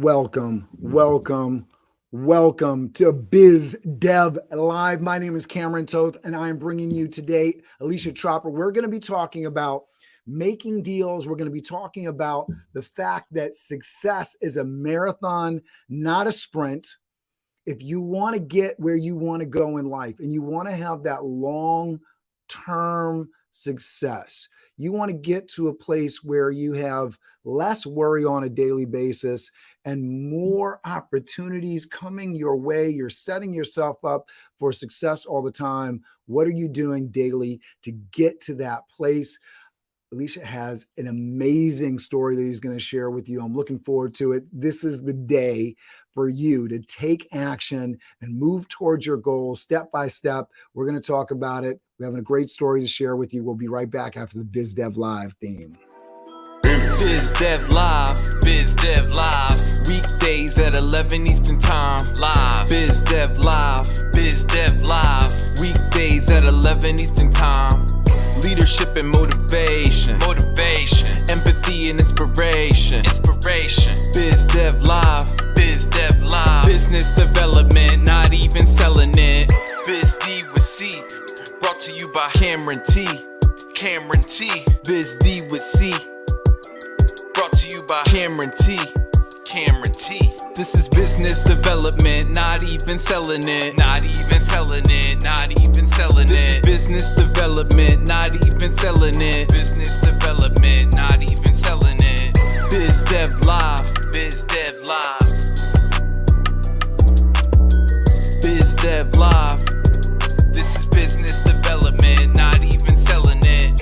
Welcome, welcome, welcome to Biz Dev Live. My name is Cameron Toth, and I am bringing you today Elisha Tropper. We're going to be talking about making deals. We're going to be talking about the fact that success is a marathon, not a sprint. If you want to get where you want to go in life and you want to have that long-term success, you want to get to a place where you have less worry on a daily basis and more opportunities coming your way. You're setting yourself up for success all the time. What are you doing daily to get to that place? Elisha has an amazing story that he's going to share with you. I'm looking forward to it. This is the day for you to take action and move towards your goals step by step. We're going to talk about it. We're having a great story to share with you. We'll be right back after the Biz Dev Live theme. Biz Dev Live, Biz Dev Live, weekdays at 11 Eastern Time, live. Biz Dev Live, Biz Dev Live, weekdays at 11 Eastern Time. Leadership and motivation, empathy and inspiration, Biz Dev Live, Biz Dev Live, business development, not even selling it. Biz D with C, brought to you by Cameron T. Biz D with C, brought to you by Cameron T. This is business development, not even selling it. This is business development, not even selling it. Biz Dev Live, Biz Dev Live. This is business development, not even selling it.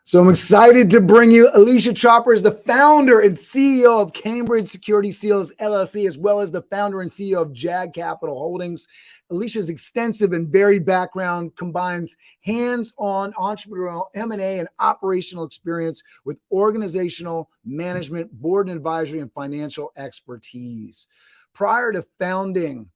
So I'm excited to bring you Elisha Tropper, is the founder and CEO of Cambridge Security Seals LLC, as well as the founder and CEO of Jag Capital Holdings. Elisha's extensive and varied background combines hands-on entrepreneurial M&A and operational experience with organizational management, board and advisory, and financial expertise. Prior to founding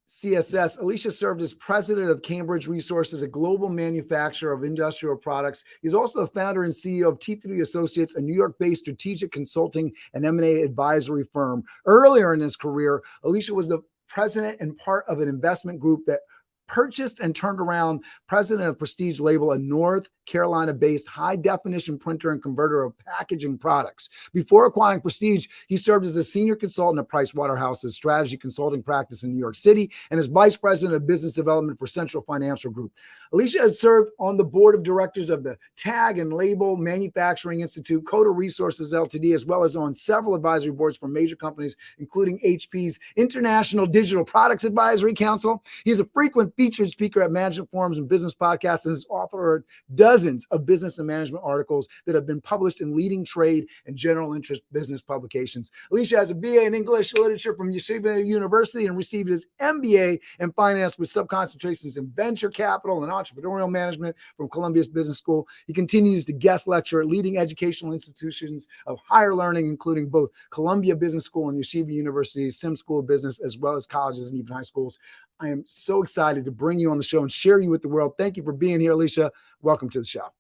CSS, Elisha served as president of Cambridge Resources, a global manufacturer of industrial products. He's also the founder and CEO of T3 Associates, a New York-based strategic consulting and M&A advisory firm. Earlier in his career, Elisha was the president and part of an investment group that purchased and turned around president of Prestige Label, a North Carolina-based high-definition printer and converter of packaging products. Before acquiring Prestige, he served as a senior consultant at Price Waterhouse's strategy consulting practice in New York City and as vice president of business development for Central Financial Group. Elisha has served on the board of directors of the Tag and Label Manufacturing Institute, Coda Resources Ltd., as well as on several advisory boards for major companies, including HP's International Digital Products Advisory Council. He is a frequent featured speaker at management forums and business podcasts and has authored dozens of business and management articles that have been published in leading trade and general interest business publications. Elisha has a BA in English literature from Yeshiva University and received his MBA in finance with subconcentrations in venture capital and entrepreneurial management from Columbia's Business School. He continues to guest lecture at leading educational institutions of higher learning, including both Columbia Business School and Yeshiva University's Sim School of Business, as well as colleges and even high schools. I am so excited to bring you on the show and share you with the world. Thank you for being here, Elisha. Welcome to the show.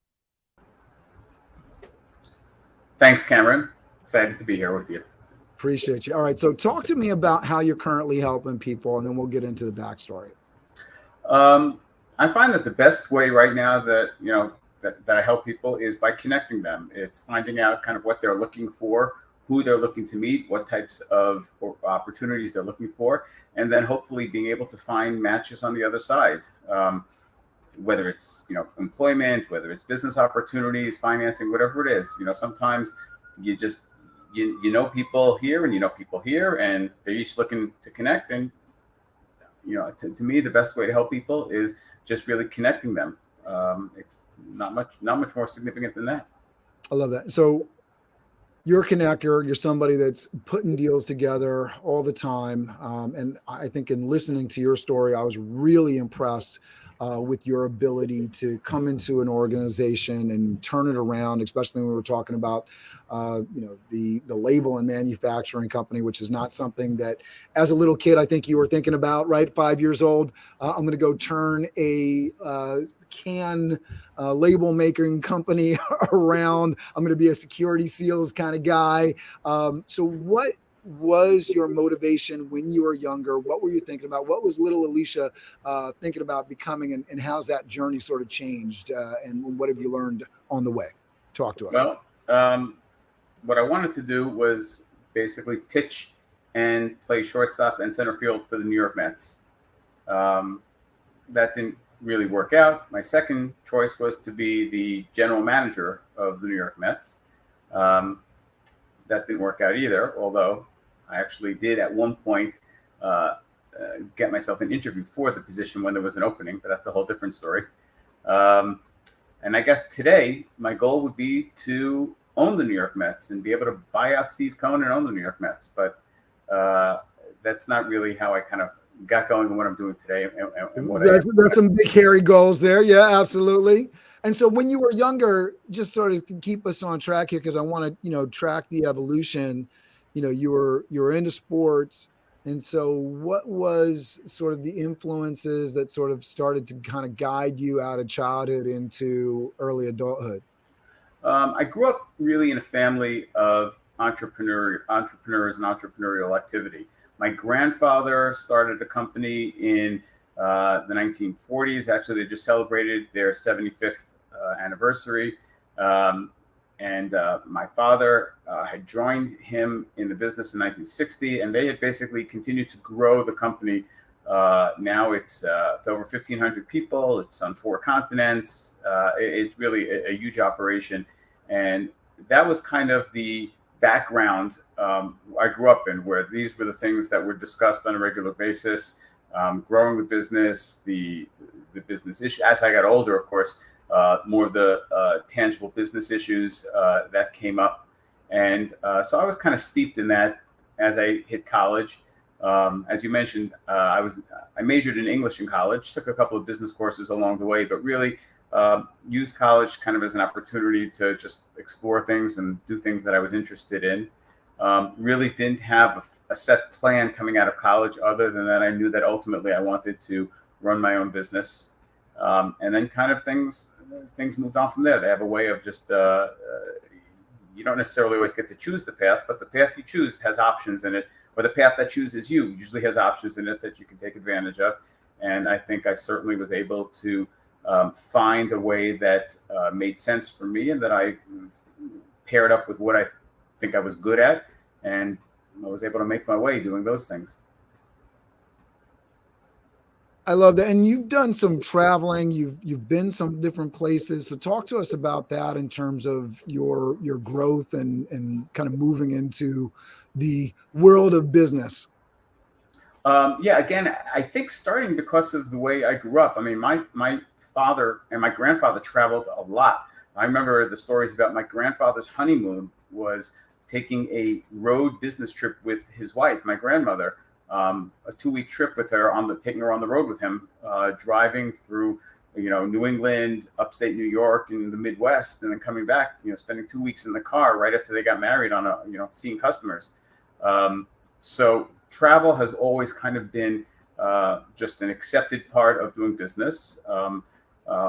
Thanks, Cameron. Excited to be here with you. Appreciate you. All right. So talk to me about how you're currently helping people, and then we'll get into the backstory. I find that the best way right now that I help people is by connecting them. It's finding out kind of what they're looking for, who they're looking to meet, what types of opportunities they're looking for, and then hopefully being able to find matches on the other side. Whether it's employment, whether it's business opportunities, financing, whatever it is. Sometimes you just you know people here and people here, and they're each looking to connect. And to me, the best way to help people is just really connecting them. It's not much more significant than that. I love that. So you're a connector. You're somebody that's putting deals together all the time. And I think in listening to your story, I was really impressed with your ability to come into an organization and turn it around, especially when we were talking about, the label and manufacturing company, which is not something that as a little kid, I think you were thinking about, right? 5 years old, I'm going to go turn a can label making company around. I'm going to be a security seals kind of guy. So what was your motivation when you were younger? What were you thinking about? What was little Elisha thinking about becoming, and how's that journey sort of changed? And what have you learned on the way? Talk to us. Well, what I wanted to do was basically pitch and play shortstop and center field for the New York Mets. That didn't really work out. My second choice was to be the general manager of the New York Mets. That didn't work out either, although I actually did at one point get myself an interview for the position when there was an opening, but that's a whole different story. And I guess today my goal would be to own the New York Mets and be able to buy out Steve Cohen and own the New York Mets. But that's not really how I kind of got going in what I'm doing today. And what there's some big hairy goals there. Yeah, absolutely. And so when you were younger, just sort of keep us on track here, because I want to, track the evolution. You were into sports. And so what was sort of the influences that sort of started to kind of guide you out of childhood into early adulthood? I grew up really in a family of entrepreneurs and entrepreneurial activity. My grandfather started a company in the 1940s. Actually, they just celebrated their 75th anniversary. And my father had joined him in the business in 1960, and they had basically continued to grow the company. Now it's over 1,500 people. It's on 4 continents. It's really a huge operation. And that was kind of the background I grew up in, where these were the things that were discussed on a regular basis. Growing the business, the business issue. As I got older, of course, more of the tangible business issues that came up. And so I was kind of steeped in that as I hit college. As you mentioned, I majored in English in college, took a couple of business courses along the way, but really used college kind of as an opportunity to just explore things and do things that I was interested in. Really didn't have a set plan coming out of college, other than that I knew that ultimately I wanted to run my own business. And then kind of things moved on from there. They have a way of just, you don't necessarily always get to choose the path, but the path you choose has options in it, or the path that chooses you usually has options in it that you can take advantage of. And I think I certainly was able to find a way that made sense for me, and that I paired up with what I think I was good at, and I was able to make my way doing those things. I love that. And you've done some traveling, you've been some different places. So talk to us about that in terms of your growth and kind of moving into the world of business. Yeah, again, I think starting because of the way I grew up. I mean, my father and my grandfather traveled a lot. I remember the stories about my grandfather's honeymoon was taking a road business trip with his wife, my grandmother, a 2-week trip with her taking her on the road with him, driving through, New England, upstate New York, and the Midwest, and then coming back, spending 2 weeks in the car right after they got married on seeing customers. So travel has always kind of been just an accepted part of doing business.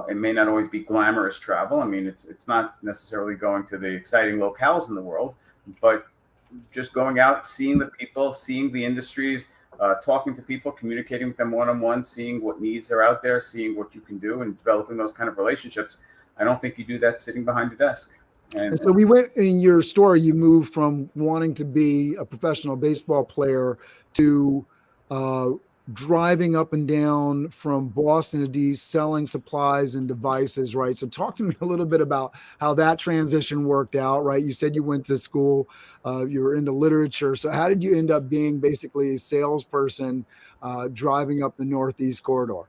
It may not always be glamorous travel. I mean, it's not necessarily going to the exciting locales in the world, but just going out, seeing the people, seeing the industries, talking to people, communicating with them one-on-one, seeing what needs are out there, seeing what you can do, and developing those kind of relationships. I don't think you do that sitting behind a desk. And so we went in your story, you moved from wanting to be a professional baseball player to driving up and down from Boston to DC, selling supplies and devices, right? So talk to me a little bit about how that transition worked out, right? You said you went to school, you were into literature. So how did you end up being basically a salesperson driving up the Northeast corridor?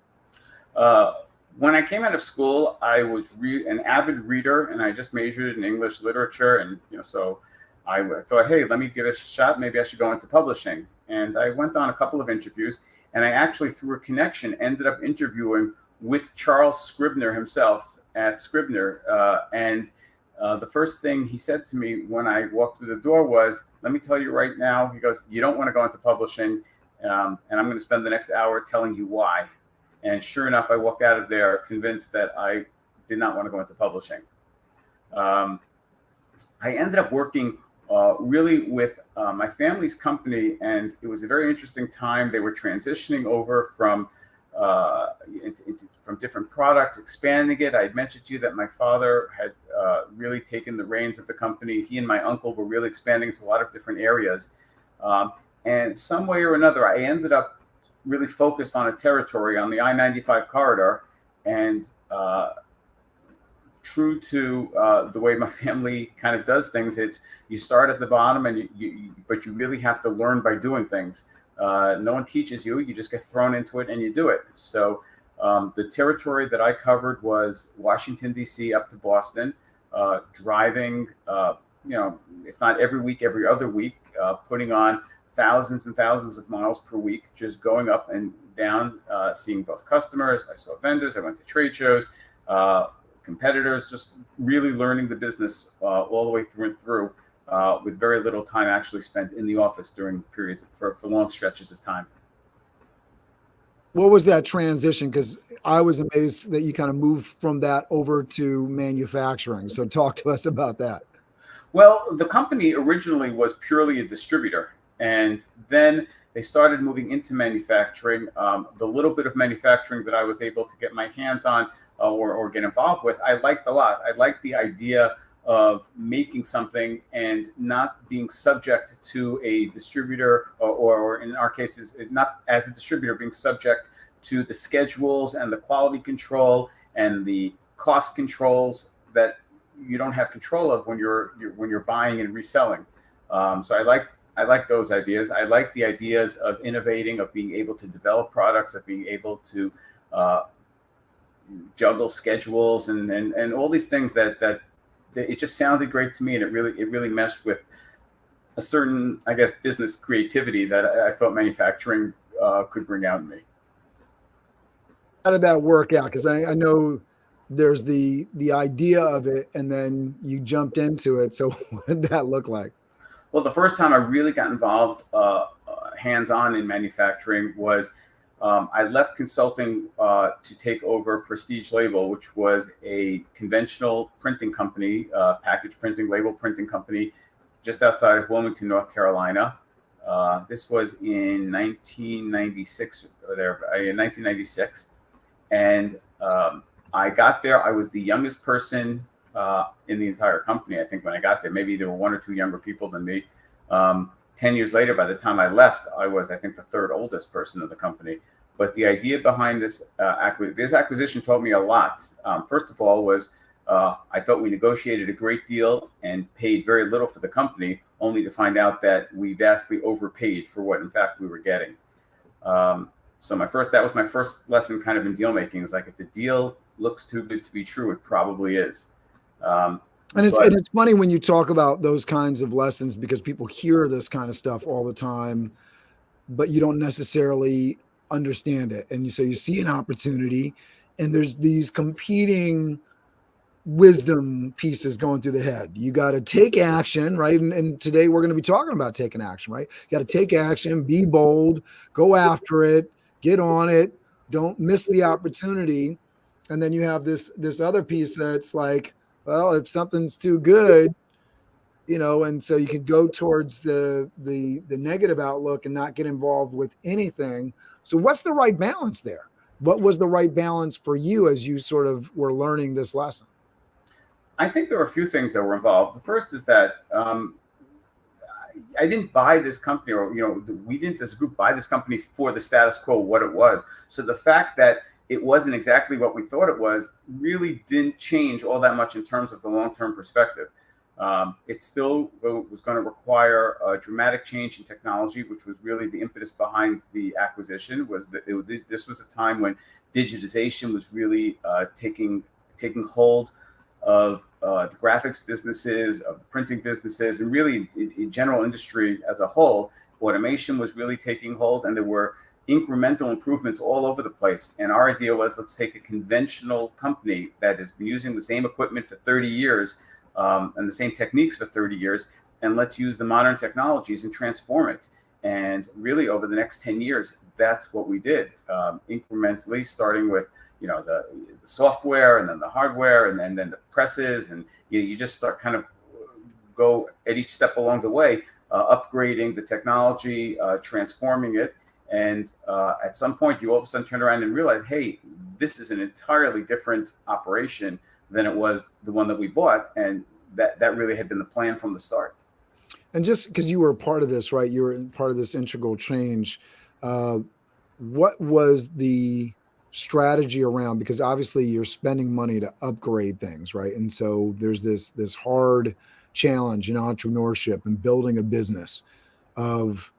When I came out of school, I was an avid reader, and I just majored in English literature. And, so I thought, hey, let me give it a shot. Maybe I should go into publishing. And I went on a couple of interviews, and I actually, through a connection, ended up interviewing with Charles Scribner himself at Scribner. And the first thing he said to me when I walked through the door was, let me tell you right now, he goes, you don't want to go into publishing, and I'm going to spend the next hour telling you why. And sure enough, I walked out of there convinced that I did not want to go into publishing. I ended up working really with my family's company, and it was a very interesting time. They were transitioning over from different products, expanding it. I had mentioned to you that my father had really taken the reins of the company. He and my uncle were really expanding to a lot of different areas. And some way or another, I ended up really focused on a territory on the I-95 corridor. And true to the way my family kind of does things, it's you start at the bottom, and but you really have to learn by doing things. No one teaches you; you just get thrown into it and you do it. So the territory that I covered was Washington, D.C. up to Boston, driving, if not every week, every other week, putting on thousands and thousands of miles per week, just going up and down, seeing both customers. I saw vendors. I went to trade shows, competitors, just really learning the business all the way through and through, with very little time actually spent in the office during periods for long stretches of time. What was that transition? Because I was amazed that you kind of moved from that over to manufacturing. So talk to us about that. Well, the company originally was purely a distributor, and then they started moving into manufacturing. The little bit of manufacturing that I was able to get my hands on or get involved with, I liked a lot. I liked the idea of making something and not being subject to a distributor, or in our cases, not as a distributor, being subject to the schedules and the quality control and the cost controls that you don't have control of when you're buying and reselling. So I like those ideas. I like the ideas of innovating, of being able to develop products, of being able to juggle schedules and all these things that it just sounded great to me, and it really meshed with a certain, I guess, business creativity that I thought manufacturing could bring out in me. How did that work out? Because I know there's the idea of it, and then you jumped into it. So what did that look like? Well, the first time I really got involved hands-on in manufacturing was I left consulting to take over Prestige Label, which was a conventional printing company, package printing, label printing company, just outside of Wilmington, North Carolina. This was in 1996 or there, in 1996, and I got there. I was the youngest person in the entire company. I think when I got there, maybe there were one or two younger people than me. 10 years later, by the time I left, I was, I think, the third oldest person in the company. But the idea behind this acquisition told me a lot. First of all, was I thought we negotiated a great deal and paid very little for the company, only to find out that we vastly overpaid for what, in fact, we were getting. So that was my first lesson kind of in deal making, is like, if the deal looks too good to be true, it probably is. And it's funny when you talk about those kinds of lessons, because people hear this kind of stuff all the time, but you don't necessarily understand it. And so you see an opportunity, and there's these competing wisdom pieces going through the head. You got to take action, right? And today we're going to be talking about taking action, right? You got to take action, be bold, go after it, get on it, don't miss the opportunity. And then you have this other piece that's like, well, if something's too good, and so you can go towards the negative outlook and not get involved with anything. So what's the right balance there? What was the right balance for you as you sort of were learning this lesson? I think there were a few things that were involved. The first is that I didn't buy this company, or we didn't, as a group, buy this company for the status quo, what it was. So the fact that it wasn't exactly what we thought it was really didn't change all that much in terms of the long-term perspective. It still was going to require a dramatic change in technology, which was really the impetus behind the acquisition. This was a time when digitization was really taking hold of the graphics businesses, of the printing businesses, and really in general industry as a whole. Automation was really taking hold, and there were incremental improvements all over the place. And our idea was, let's take a conventional company that has been using the same equipment for 30 years and the same techniques for 30 years, and let's use the modern technologies and transform it. And really, over the next 10 years, that's what we did, incrementally, starting with the software, and then the hardware, and then the presses, and you just start kind of go at each step along the way, upgrading the technology, transforming it. And at some point, you all of a sudden turn around and realize, hey, this is an entirely different operation than it was the one that we bought. And that really had been the plan from the start. And just because you were a part of this, right? You were part of this integral change. What was the strategy around? Because obviously you're spending money to upgrade things, right? And so there's this hard challenge in entrepreneurship and building a business of,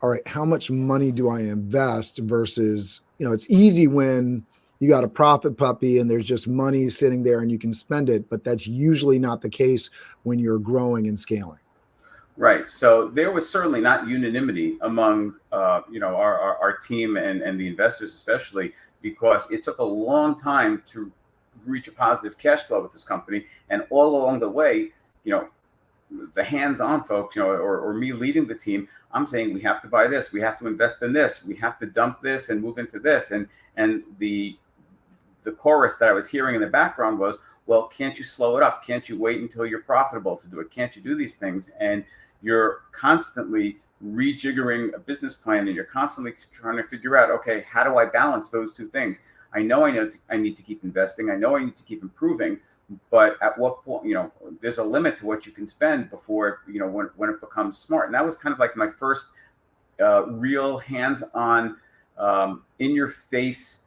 all right, how much money do I invest versus, it's easy when you got a profit puppy and there's just money sitting there and you can spend it, but that's usually not the case when you're growing and scaling. Right. So there was certainly not unanimity among, our team and the investors, especially because it took a long time to reach a positive cash flow with this company. And all along the way, the hands-on folks, or me leading the team, I'm saying we have to buy this, we have to invest in this, we have to dump this and move into this. And the chorus that I was hearing in the background was, well, can't you slow it up? Can't you wait until you're profitable to do it? Can't you do these things? And you're constantly rejiggering a business plan, and you're constantly trying to figure out, okay, how do I balance those two things? I know I need to keep investing. I know I need to keep improving, but at what point, there's a limit to what you can spend before, when it becomes smart. And that was kind of like my first real hands-on, in-your-face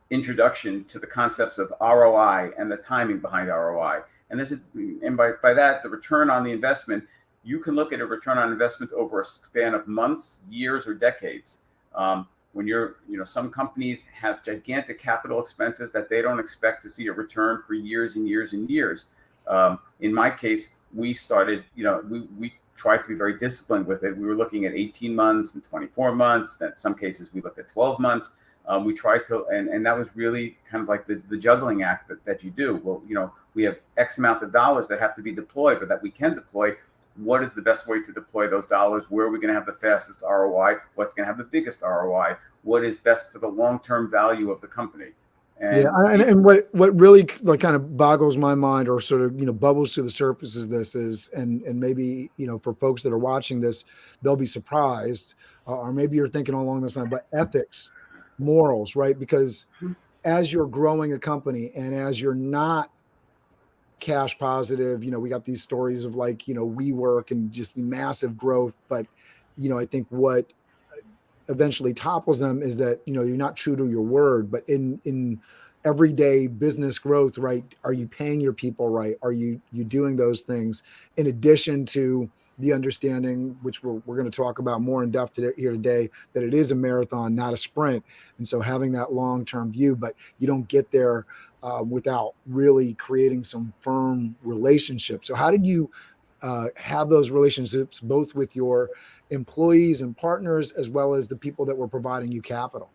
introduction to the concepts of ROI and the timing behind ROI. And by that, the return on the investment. You can look at a return on investment over a span of months, years, or decades. When some companies have gigantic capital expenses that they don't expect to see a return for years and years and years. In my case, we started, we tried to be very disciplined with it. We were looking at 18 months and 24 months. In some cases, we looked at 12 months. We tried to, and that was really kind of like the juggling act that you do. Well, we have X amount of dollars that have to be deployed, but that we can deploy. What is the best way to deploy those dollars? Where are we going to have the fastest ROI? What's going to have the biggest ROI? What is best for the long-term value of the company? And what really kind of boggles my mind, or sort of bubbles to the surface, and maybe for folks that are watching this, they'll be surprised, or maybe you're thinking along this line, but ethics, morals, right? Because as you're growing a company and as you're not cash positive, we got these stories of WeWork and just massive growth, but I think what eventually topples them is that you're not true to your word. But in everyday business growth, right, are you paying your people right? Are you doing those things in addition to the understanding, which we're going to talk about more in depth here today, that it is a marathon, not a sprint. And so having that long-term view, but you don't get there without really creating some firm relationships. So how did you have those relationships both with your employees and partners, as well as the people that were providing you capital?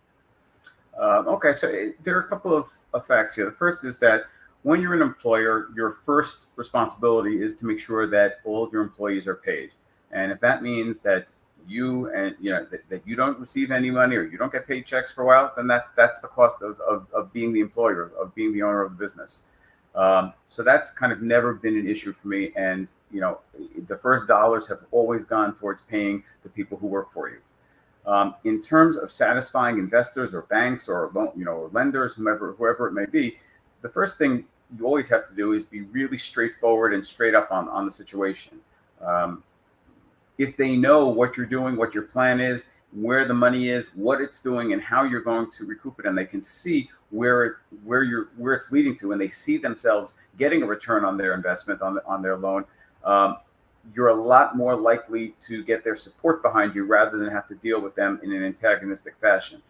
Okay, so there are a couple of effects here. The first is that when you're an employer, your first responsibility is to make sure that all of your employees are paid. And if that means that that you don't receive any money, or you don't get paid checks for a while, then that's the cost of being the employer, of being the owner of the business. So that's kind of never been an issue for me. And, the first dollars have always gone towards paying the people who work for you. In terms of satisfying investors or banks or, lenders, whoever it may be, the first thing you always have to do is be really straightforward and straight up on the situation. If they know what you're doing, what your plan is, where the money is, what it's doing, and how you're going to recoup it, and they can see where it's leading to, and they see themselves getting a return on their investment on their loan, you're a lot more likely to get their support behind you rather than have to deal with them in an antagonistic fashion.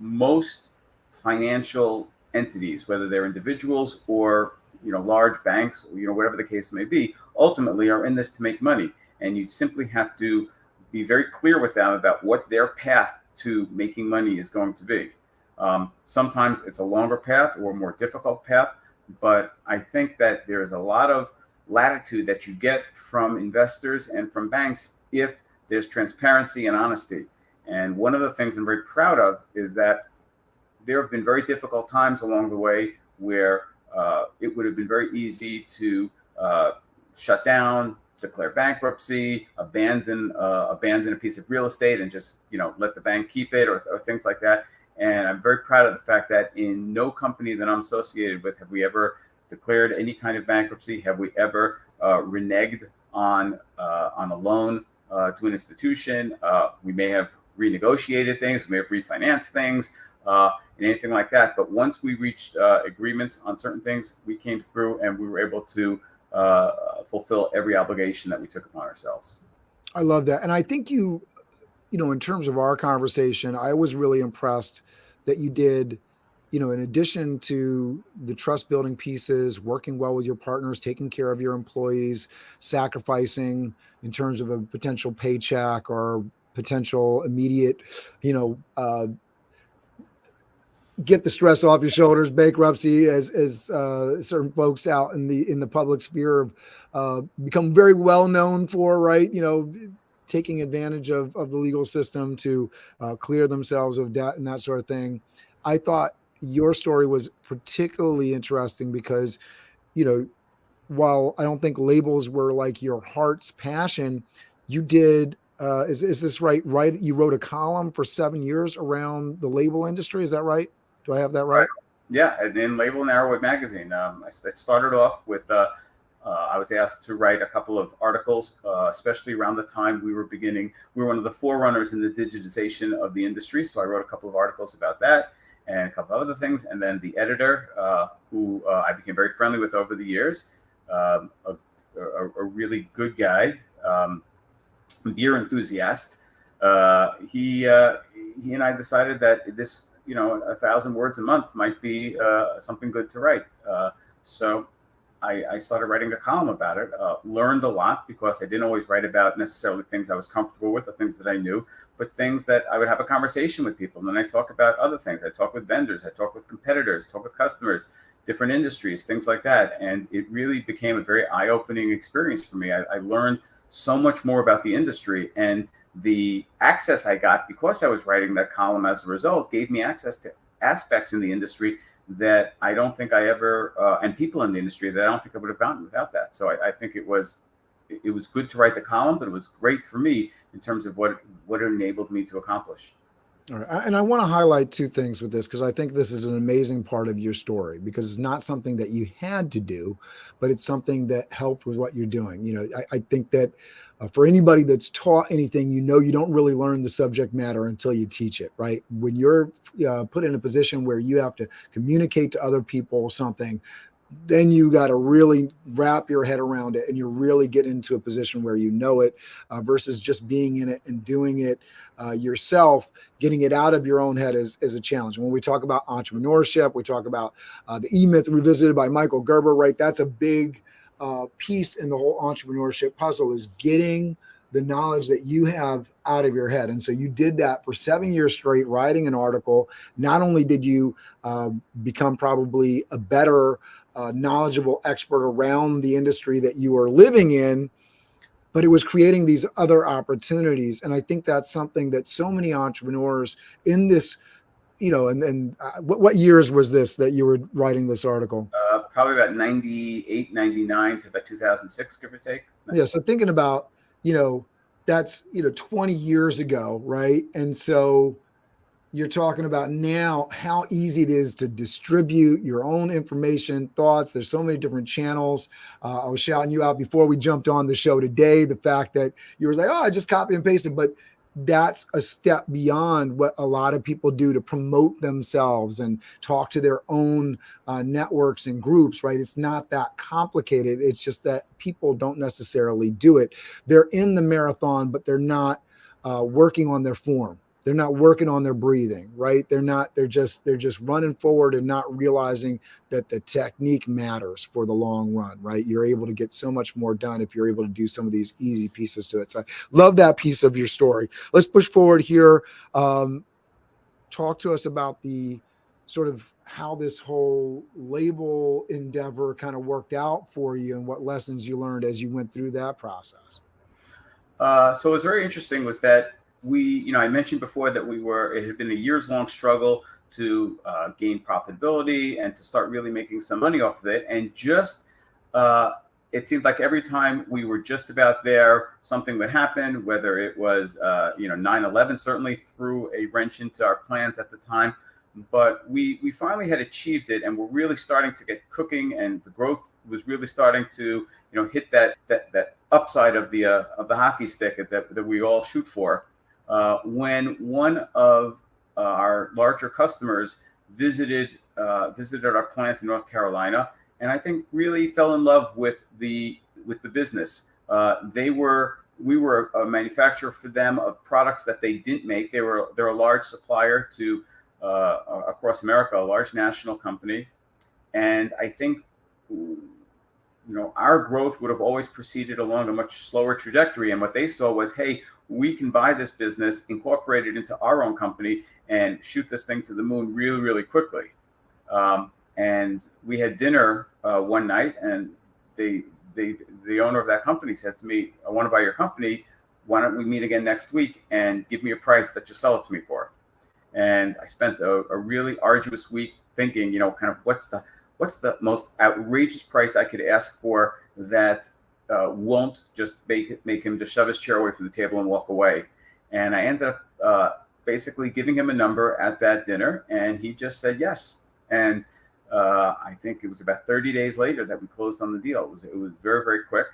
Most financial entities, whether they're individuals or large banks, or whatever the case may be, ultimately are in this to make money. And you simply have to be very clear with them about what their path to making money is going to be. Sometimes it's a longer path or a more difficult path, but I think that there's a lot of latitude that you get from investors and from banks if there's transparency and honesty. And one of the things I'm very proud of is that there have been very difficult times along the way where it would have been very easy to shut down, declare bankruptcy, abandon a piece of real estate and just let the bank keep it or things like that. And I'm very proud of the fact that in no company that I'm associated with have we ever declared any kind of bankruptcy. Have we ever reneged on a loan to an institution? We may have renegotiated things, we may have refinanced things, and anything like that. But once we reached agreements on certain things, we came through and we were able to fulfill every obligation that we took upon ourselves. I love that. And I think in terms of our conversation, I was really impressed that you did, in addition to the trust building pieces, working well with your partners, taking care of your employees, sacrificing in terms of a potential paycheck or potential immediate, get the stress off your shoulders, bankruptcy, as certain folks out in the public sphere have become very well known for, right? Taking advantage of the legal system to clear themselves of debt and that sort of thing. I thought your story was particularly interesting because, while I don't think labels were like your heart's passion, you did, is this right? You wrote a column for 7 years around the label industry. Is that right? Do I have that right? Yeah, in Label and Arrowwood magazine. I started off with, I was asked to write a couple of articles, especially around the time we were one of the forerunners in the digitization of the industry. So I wrote a couple of articles about that and a couple of other things. And then the editor, who I became very friendly with over the years, a really good guy, beer enthusiast. He and I decided that this, 1,000 words a month might be something good to write. So I started writing a column about it, learned a lot because I didn't always write about necessarily things I was comfortable with or things that I knew, but things that I would have a conversation with people. And then I talk about other things. I talk with vendors, I talk with competitors, talk with customers, different industries, things like that. And it really became a very eye-opening experience for me. I learned so much more about the industry, and the access I got because I was writing that column as a result gave me access to aspects in the industry that I don't think I ever, and people in the industry that I don't think I would have gotten without that. So I think it was good to write the column, but it was great for me in terms of what it enabled me to accomplish. All right. And I want to highlight two things with this, because I think this is an amazing part of your story, because it's not something that you had to do, but it's something that helped with what you're doing. I think that for anybody that's taught anything, you don't really learn the subject matter until you teach it, right? When you're put in a position where you have to communicate to other people something, then you got to really wrap your head around it, and you really get into a position where you know it versus just being in it and doing it yourself. Getting it out of your own head is a challenge. When we talk about entrepreneurship, we talk about the EMyth Revisited by Michael Gerber, right? That's a big piece in the whole entrepreneurship puzzle, is getting the knowledge that you have out of your head. And so you did that for 7 years straight, writing an article. Not only did you become probably a better knowledgeable expert around the industry that you are living in, but it was creating these other opportunities. And I think that's something that so many entrepreneurs in this, what years was this that you were writing this article? Probably about 98, 99 to about 2006, give or take. Yeah. So thinking about, that's, 20 years ago, right? And so you're talking about now how easy it is to distribute your own information, thoughts. There's so many different channels. I was shouting you out before we jumped on the show today, the fact that you were like, I just copy and pasted, but that's a step beyond what a lot of people do to promote themselves and talk to their own networks and groups, right? It's not that complicated. It's just that people don't necessarily do it. They're in the marathon, but they're not working on their form. they're not working on their breathing, right? They're just running forward and not realizing that the technique matters for the long run, right? You're able to get so much more done if you're able to do some of these easy pieces to it. So I love that piece of your story. Let's push forward here. Talk to us about the sort of how this whole label endeavor kind of worked out for you and what lessons you learned as you went through that process. So what was very interesting was that I mentioned before that it had been a years-long struggle to gain profitability and to start really making some money off of it. And it seemed like every time we were just about there, something would happen, whether it was 9/11 certainly threw a wrench into our plans at the time. But we finally had achieved it, and we're really starting to get cooking, and the growth was really starting to hit that upside of the hockey stick that we all shoot for. When one of our larger customers visited our plant in North Carolina, and I think really fell in love with the business. We were a manufacturer for them of products that they didn't make. They're a large supplier to across America, a large national company, and I think our growth would have always proceeded along a much slower trajectory. And what they saw was, hey, we can buy this business, incorporate it into our own company, and shoot this thing to the moon really, really quickly. And we had dinner one night, and the owner of that company said to me, "I want to buy your company. Why don't we meet again next week and give me a price that you sell it to me for?" And I spent a really arduous week thinking, kind of what's the most outrageous price I could ask for that won't just make him just shove his chair away from the table and walk away. And I ended up basically giving him a number at that dinner, and he just said yes. And I think it was about 30 days later that we closed on the deal. It was very, very quick.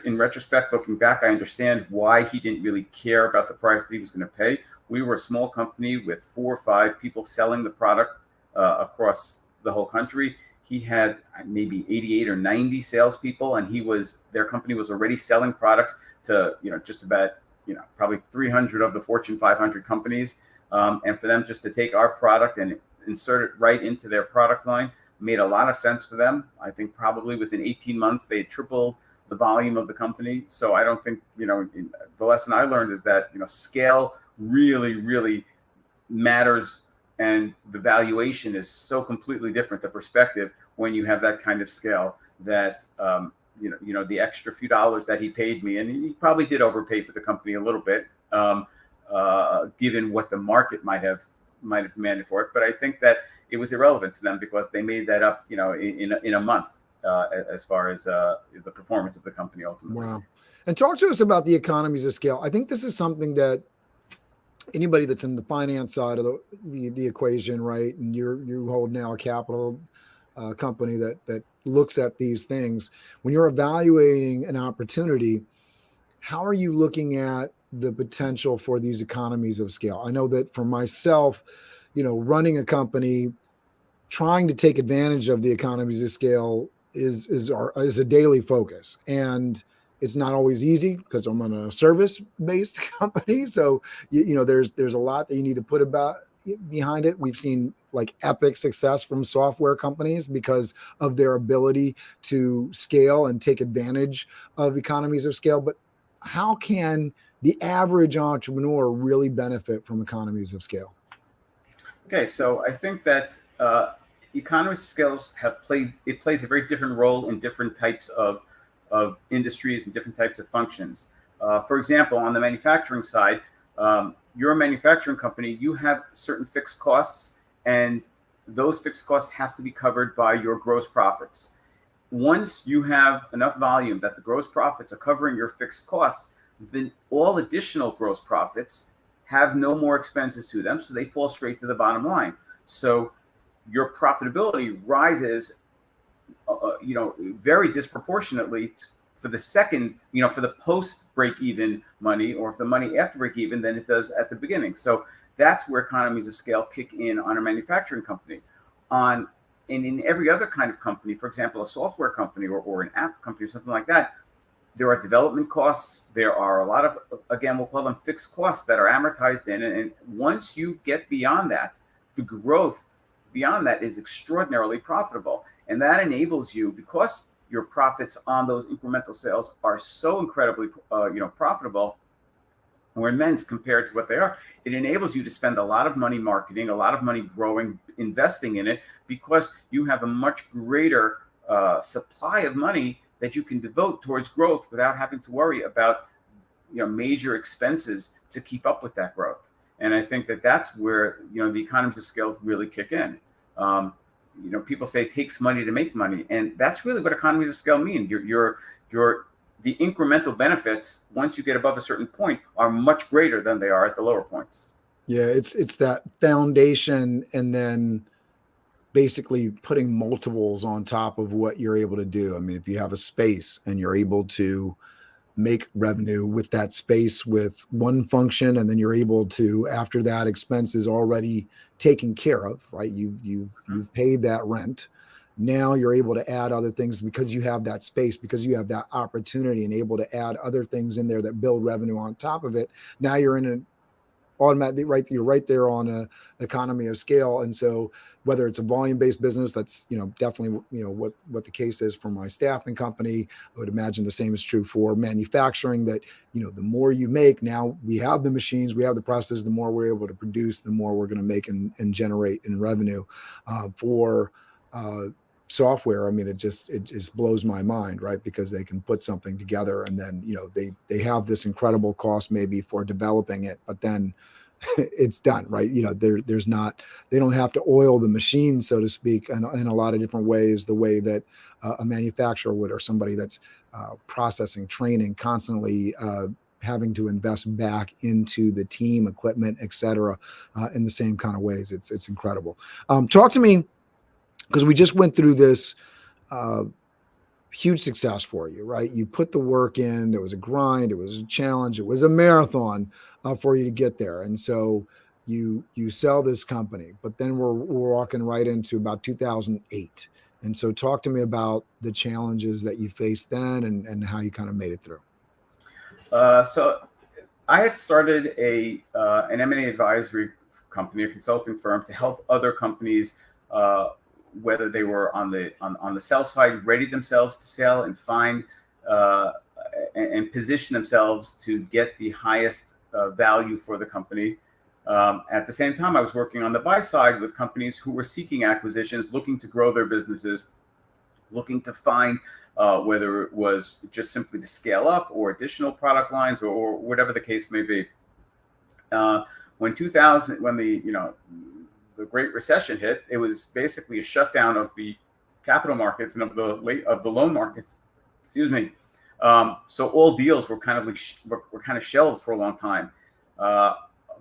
In retrospect, looking back, I understand why he didn't really care about the price that he was going to pay. We were a small company with 4 or 5 people selling the product across the whole country. He had maybe 88 or 90 salespeople, and their company was already selling products to just about probably 300 of the Fortune 500 companies. And for them just to take our product and insert it right into their product line made a lot of sense for them. I think probably within 18 months they tripled the volume of the company. So I don't think the lesson I learned is that scale really, really matters, and the valuation is so completely different, the perspective, when you have that kind of scale, that the extra few dollars that he paid me, and he probably did overpay for the company a little bit, given what the market might have demanded for it. But I think that it was irrelevant to them because they made that up in a month as far as the performance of the company ultimately. Wow. And talk to us about the economies of scale. I think this is something that anybody that's in the finance side of the equation, right? And you hold now a capital company that looks at these things. When you're evaluating an opportunity, how are you looking at the potential for these economies of scale? I know that for myself, running a company, trying to take advantage of the economies of scale is a daily focus. And it's not always easy because I'm on a service-based company. So, there's a lot that you need to put behind it. We've seen like epic success from software companies because of their ability to scale and take advantage of economies of scale. But how can the average entrepreneur really benefit from economies of scale? Okay, so I think that economies of scale plays a very different role in different types of industries and different types of functions. For example, on the manufacturing side, you're a manufacturing company, you have certain fixed costs, and those fixed costs have to be covered by your gross profits. Once you have enough volume that the gross profits are covering your fixed costs, then all additional gross profits have no more expenses to them, so they fall straight to the bottom line. So your profitability rises, very disproportionately for the second, for the post break-even money, or if the money after break-even than it does at the beginning. So that's where economies of scale kick in on a manufacturing company. And in every other kind of company, for example, a software company or an app company or something like that, there are development costs. There are a lot of, again, we'll call them fixed costs that are amortized in. And once you get beyond that, the growth beyond that is extraordinarily profitable. And that enables you, because your profits on those incremental sales are so incredibly, profitable or immense compared to what they are, it enables you to spend a lot of money marketing, a lot of money growing, investing in it, because you have a much greater supply of money that you can devote towards growth without having to worry about, major expenses to keep up with that growth. And I think that that's where, the economies of scale really kick in. People say it takes money to make money, and that's really what economies of scale mean. The incremental benefits, once you get above a certain point, are much greater than they are at the lower points. Yeah, it's that foundation, and then basically putting multiples on top of what you're able to do. I mean, if you have a space and you're able to make revenue with that space with one function, and then you're able to, after that expense is already taken care of, right? You've paid that rent. Now you're able to add other things because you have that space, because you have that opportunity, and able to add other things in there that build revenue on top of it. Now you're in an automatically, right? You're right there on a economy of scale. And so whether it's a volume-based business, that's, definitely, what the case is for my staffing company. I would imagine the same is true for manufacturing, that, the more you make, now we have the machines, we have the process, the more we're able to produce, the more we're going to make and generate in revenue. For software, I mean, it just blows my mind, right? Because they can put something together, and then, they have this incredible cost maybe for developing it, but then it's done, right? There's not, they don't have to oil the machine, so to speak, in a lot of different ways, the way that a manufacturer would, or somebody that's processing, training, constantly having to invest back into the team, equipment, et cetera, in the same kind of ways. It's incredible. Talk to me, because we just went through this huge success for you, right? You put the work in, there was a grind, it was a challenge, it was a marathon for you to get there. And so you sell this company, but then we're walking right into about 2008. And so talk to me about the challenges that you faced then, and how you kind of made it through. So I had started an M&A advisory company, a consulting firm, to help other companies, whether they were on the sell side, ready themselves to sell and find and position themselves to get the highest value for the company. At the same time, I was working on the buy side with companies who were seeking acquisitions, looking to grow their businesses, looking to find whether it was just simply to scale up or additional product lines, or whatever the case may be. When the Great Recession hit, it was basically a shutdown of the capital markets and of the loan markets. Excuse me. So all deals were kind of shelved for a long time.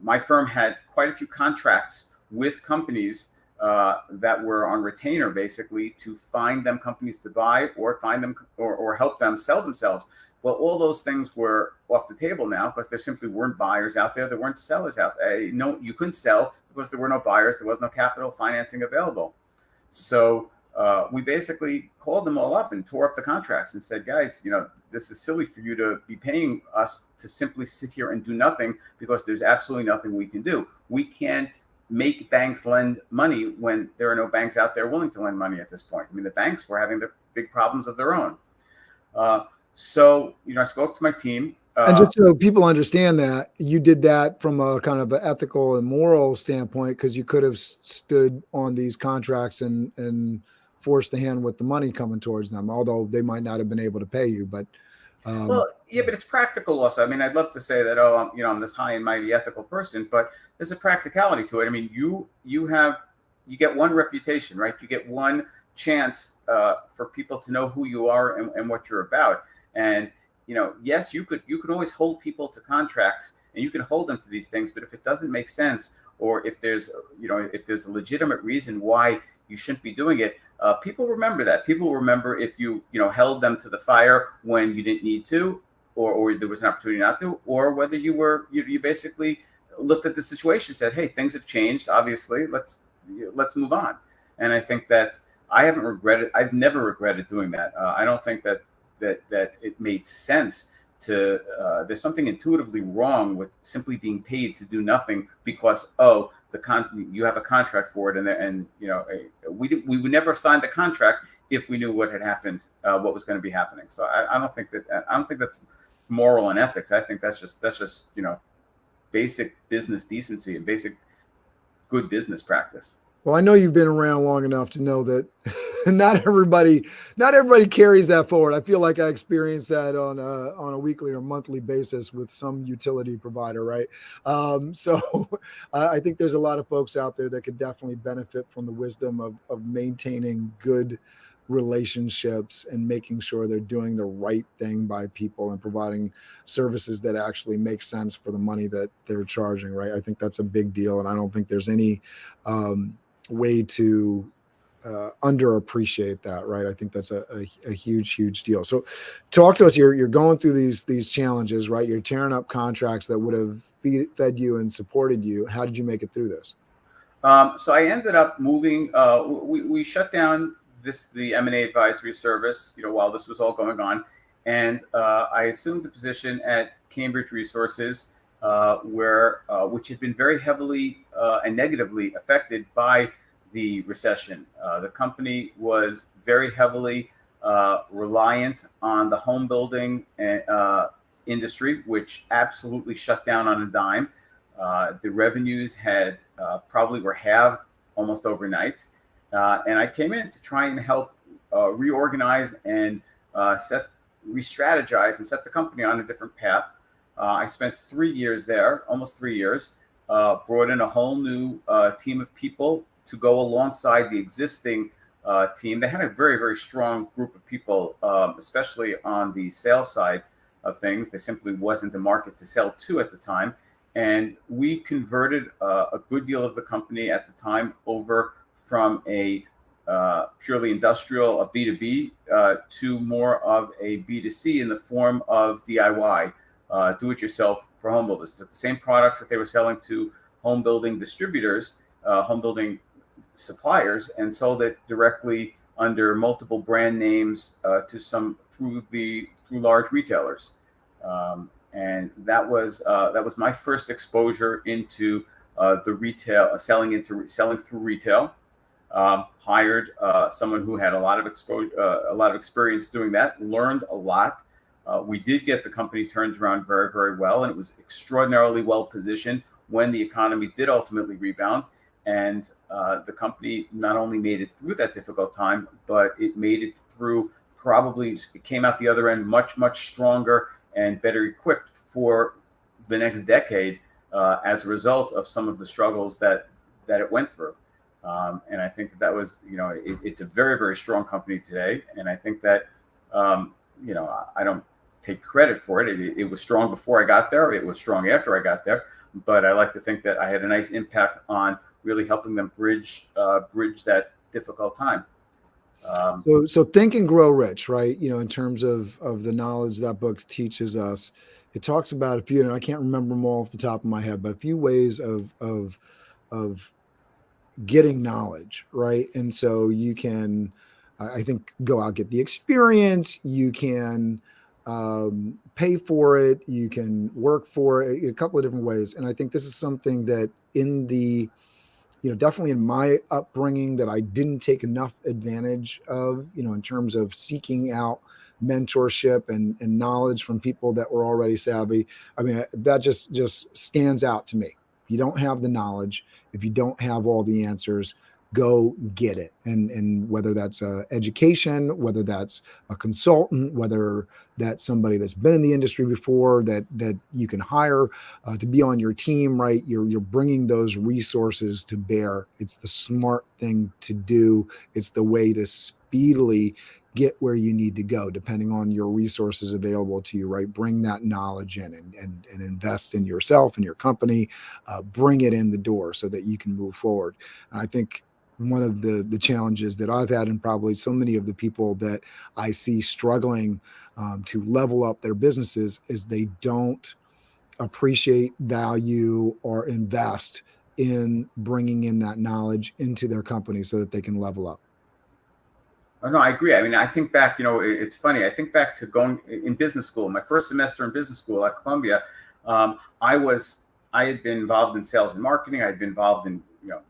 My firm had quite a few contracts with companies that were on retainer, basically, to find them companies to buy, or find them or help them sell themselves. Well, all those things were off the table now, because there simply weren't buyers out there. There weren't sellers out there. No, you couldn't sell because there were no buyers. There was no capital financing available. So we basically called them all up and tore up the contracts and said, guys, this is silly for you to be paying us to simply sit here and do nothing, because there's absolutely nothing we can do. We can't make banks lend money when there are no banks out there willing to lend money at this point. I mean, the banks were having the big problems of their own. So, I spoke to my team. And just so people understand, that you did that from a kind of an ethical and moral standpoint, because you could have stood on these contracts and forced the hand with the money coming towards them, although they might not have been able to pay you. But well, yeah, but it's practical also. I mean, I'd love to say that, I'm this high and mighty ethical person, but there's a practicality to it. I mean, you get one reputation, right? You get one chance for people to know who you are and what you're about. And yes, you could always hold people to contracts, and you can hold them to these things. But if it doesn't make sense, or if there's a legitimate reason why you shouldn't be doing it, people remember that. People remember if you held them to the fire when you didn't need to, or there was an opportunity not to, or whether you basically looked at the situation and said, hey, things have changed. Obviously, let's move on. And I think that I've never regretted doing that. I don't think that that it made sense to. There's something intuitively wrong with simply being paid to do nothing because you have a contract for it, and we would never have signed the contract if we knew what had happened, what was going to be happening. So I don't think that's moral and ethics. I think that's just basic business decency and basic good business practice. Well, I know you've been around long enough to know that not everybody carries that forward. I feel like I experienced that on a weekly or monthly basis with some utility provider, right? So I think there's a lot of folks out there that could definitely benefit from the wisdom of maintaining good relationships and making sure they're doing the right thing by people and providing services that actually make sense for the money that they're charging, right? I think that's a big deal, and I don't think there's any way to underappreciate that, right? I think that's a huge deal. So talk to us. You're going through these challenges, right? You're tearing up contracts that would have fed you and supported you. How did you make it through this? So I ended up moving. We shut down the M&A advisory service, while this was all going on, and I assumed the position at Cambridge Resources, which had been very heavily and negatively affected by the recession. The company was very heavily reliant on the home building industry, which absolutely shut down on a dime. The revenues had probably were halved almost overnight. And I came in to try and help reorganize and re-strategize and set the company on a different path. I spent 3 years there, almost 3 years, brought in a whole new team of people to go alongside the existing team. They had a very, very strong group of people, especially on the sales side of things. There simply wasn't a market to sell to at the time. And we converted a good deal of the company at the time over from a purely industrial, a B2B, to more of a B2C in the form of DIY, do-it-yourself for home builders. The same products that they were selling to home building distributors, home building suppliers, and sold it directly under multiple brand names through large retailers. And that was my first exposure into the retail, selling through retail. Hired someone who had a lot of experience doing that, learned a lot. We did get the company turned around very, very well, and it was extraordinarily well positioned when the economy did ultimately rebound. And the company not only made it through that difficult time, but it made it through it came out the other end much, much stronger and better equipped for the next decade as a result of some of the struggles that it went through. And I think that was, it's a very, very strong company today. And I think that, I don't take credit for it. It was strong before I got there. It was strong after I got there. But I like to think that I had a nice impact on really helping them bridge that difficult time. So Think and Grow Rich, right? In terms of the knowledge that book teaches us, it talks about a few, and I can't remember them all off the top of my head, but a few ways of getting knowledge, right? And so you can, I think, go out, get the experience. You can pay for it. You can work for it, a couple of different ways. And I think this is something that definitely in my upbringing that I didn't take enough advantage of, in terms of seeking out mentorship and knowledge from people that were already savvy. I mean, that just stands out to me. If you don't have the knowledge, if you don't have all the answers, go get it. And whether that's education, whether that's a consultant, whether that's somebody that's been in the industry before that you can hire to be on your team, right? You're bringing those resources to bear. It's the smart thing to do. It's the way to speedily get where you need to go, depending on your resources available to you, right? Bring that knowledge in and invest in yourself and your company, bring it in the door so that you can move forward. And I think one of the challenges that I've had, and probably so many of the people that I see struggling to level up their businesses, is they don't appreciate, value, or invest in bringing in that knowledge into their company so that they can level up. Oh, no, I agree. I mean, I think back, it's funny. I think back to going in business school, my first semester in business school at Columbia. I had been involved in sales and marketing. I had been involved in,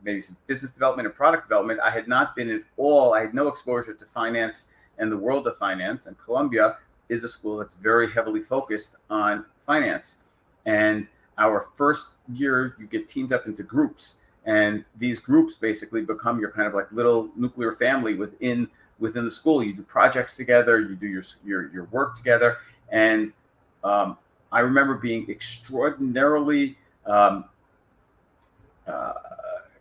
maybe some business development and product development. I had not been I had no exposure to finance and the world of finance. And Columbia is a school that's very heavily focused on finance. And our first year, you get teamed up into groups. And these groups basically become your kind of like little nuclear family within the school. You do projects together, you do your work together. And I remember being extraordinarily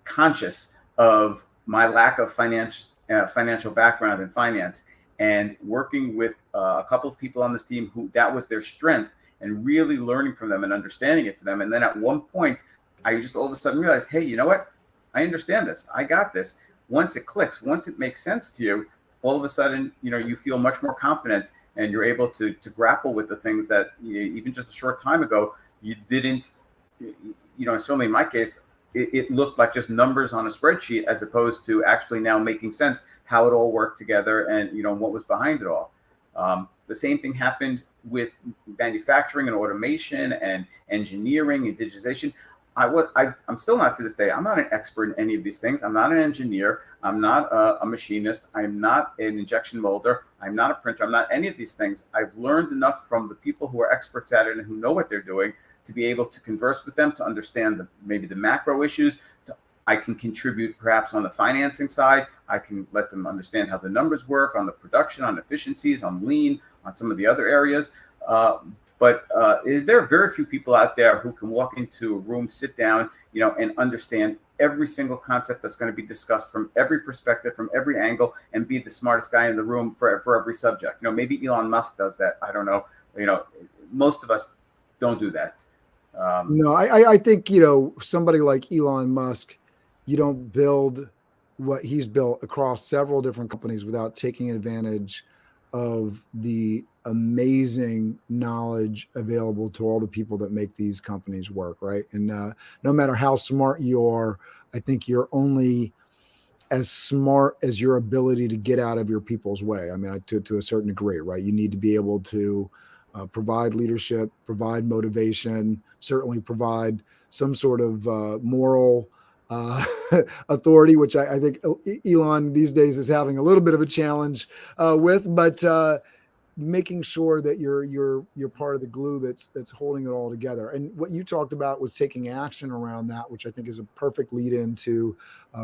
conscious of my lack of financial background in finance, and working with a couple of people on this team who that was their strength, and really learning from them and understanding it for them. And then at one point, I just all of a sudden realized, hey, you know what? I understand this. I got this. Once it clicks, once it makes sense to you, all of a sudden, you feel much more confident, and you're able to grapple with the things that even just a short time ago you didn't. Certainly in my case, it looked like just numbers on a spreadsheet, as opposed to actually now making sense how it all worked together and what was behind it all. The same thing happened with manufacturing and automation and engineering and digitization. I'm still not to this day. I'm not an expert in any of these things. I'm not an engineer. I'm not a machinist. I'm not an injection molder. I'm not a printer. I'm not any of these things. I've learned enough from the people who are experts at it and who know what they're doing to be able to converse with them, to understand maybe the macro issues. I can contribute perhaps on the financing side. I can let them understand how the numbers work on the production, on efficiencies, on lean, on some of the other areas. But there are very few people out there who can walk into a room, sit down, and understand every single concept that's going to be discussed from every perspective, from every angle, and be the smartest guy in the room for every subject. Maybe Elon Musk does that. I don't know. Most of us don't do that. No, I think, somebody like Elon Musk, you don't build what he's built across several different companies without taking advantage of the amazing knowledge available to all the people that make these companies work, right? And no matter how smart you are, I think you're only as smart as your ability to get out of your people's way. I mean, to a certain degree, right? You need to be able to provide leadership, provide motivation, certainly provide some sort of moral authority, which I think Elon these days is having a little bit of a challenge with, but making sure that you're part of the glue that's holding it all together. And what you talked about was taking action around that, which I think is a perfect lead into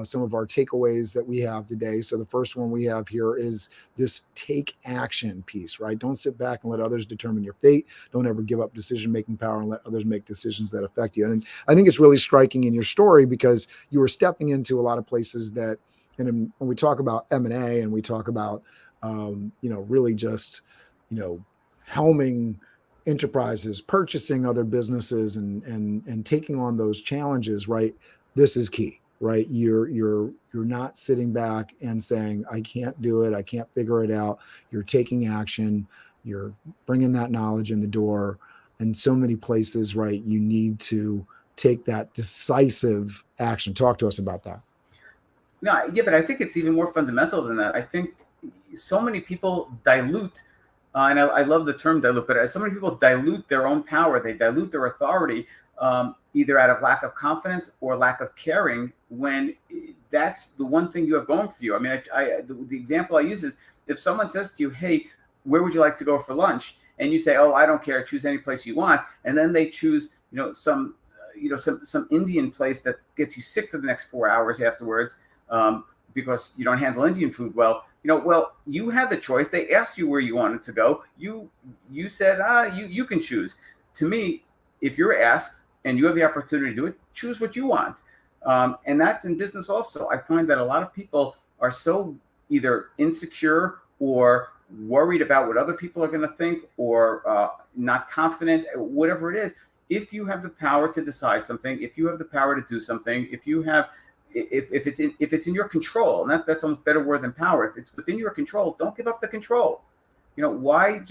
some of our takeaways that we have today. So the first one we have here is this take action piece, right? Don't sit back and let others determine your fate. Don't ever give up decision-making power and let others make decisions that affect you. And I think it's really striking in your story because you were stepping into a lot of places that, and when we talk about M&A and we talk about, really just, helming enterprises, purchasing other businesses and taking on those challenges, right? This is key, right? You're not sitting back and saying, I can't do it. I can't figure it out. You're taking action. You're bringing that knowledge in the door. In so many places, right? You need to take that decisive action. Talk to us about that. No, yeah, but I think it's even more fundamental than that. I think so many people dilute, and I love the term dilute, but so many people dilute their own power. They dilute their authority, either out of lack of confidence or lack of caring, when that's the one thing you have going for you. I mean, the example I use is if someone says to you, hey, where would you like to go for lunch? And you say, oh, I don't care, choose any place you want. And then they choose, some Indian place that gets you sick for the next 4 hours afterwards, because you don't handle Indian food well. Well, you had the choice. They asked you where you wanted to go. You said, you can choose. To me, if you're asked and you have the opportunity to do it, choose what you want. And that's in business also. I find that a lot of people are so either insecure or worried about what other people are going to think, or not confident, whatever it is. If you have the power to decide something, if you have the power to do something, if it's in your control, and that's almost a better word than power. If it's within your control, don't give up the control. Why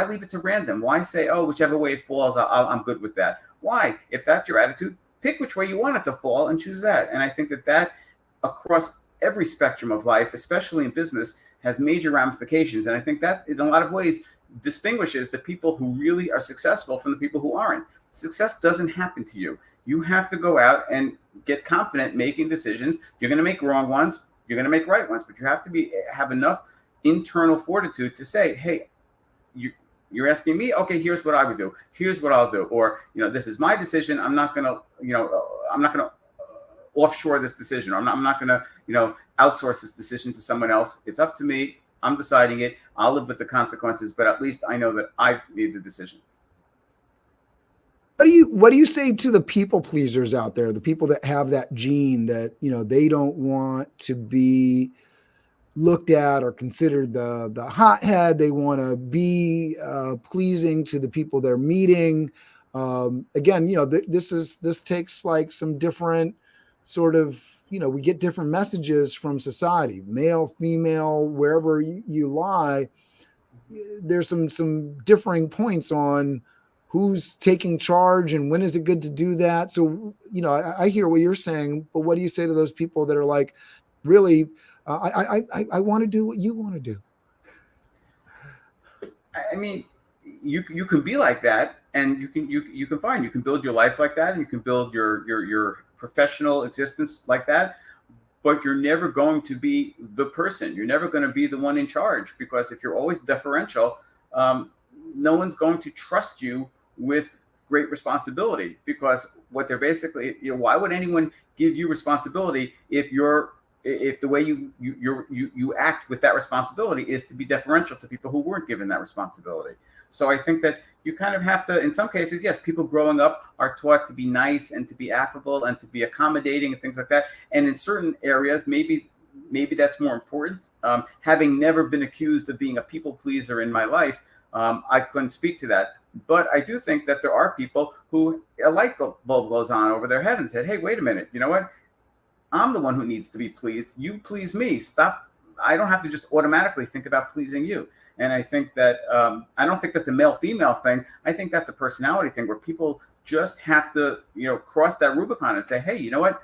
leave it to random? Why say, oh, whichever way it falls, I'm good with that? Why? If that's your attitude, pick which way you want it to fall and choose that. And I think that across every spectrum of life, especially in business, has major ramifications. And I think that in a lot of ways distinguishes the people who really are successful from the people who aren't. Success doesn't happen to you. You have to go out and get confident making decisions. You're going to make wrong ones, you're going to make right ones, but you have to have enough internal fortitude to say, hey, you're asking me, okay, here's what I would do, here's what I'll do, or this is my decision. I'm not going to offshore this decision, or I'm not going to outsource this decision to someone else. It's up to me. I'm deciding it. I'll live with the consequences, but at least I know that I've made the decision. What do you say to the people pleasers out there, the people that have that gene that, they don't want to be looked at or considered the hothead? They want to be pleasing to the people they're meeting. Again, this takes like some different sort of, we get different messages from society, male, female, wherever you lie. There's some differing points on who's taking charge and when is it good to do that. So, I hear what you're saying, but what do you say to those people that are like, really, I want to do what you want to do? I mean, you can be like that, and you can build your life like that, and you can build your professional existence like that, but you're never going to be the person. You're never going to be the one in charge, because if you're always deferential, no one's going to trust you with great responsibility, because what they're basically, why would anyone give you responsibility if the way you act with that responsibility is to be deferential to people who weren't given that responsibility? So I think that you kind of have to, in some cases, yes, people growing up are taught to be nice and to be affable and to be accommodating and things like that. And in certain areas, maybe that's more important. Having never been accused of being a people pleaser in my life, I couldn't speak to that. But I do think that there are people who a light bulb goes on over their head and said, hey, wait a minute, you know what? I'm the one who needs to be pleased. You please me. Stop. I don't have to just automatically think about pleasing you. And I think that I don't think that's a male-female thing. I think that's a personality thing where people just have to, cross that Rubicon and say, hey, you know what?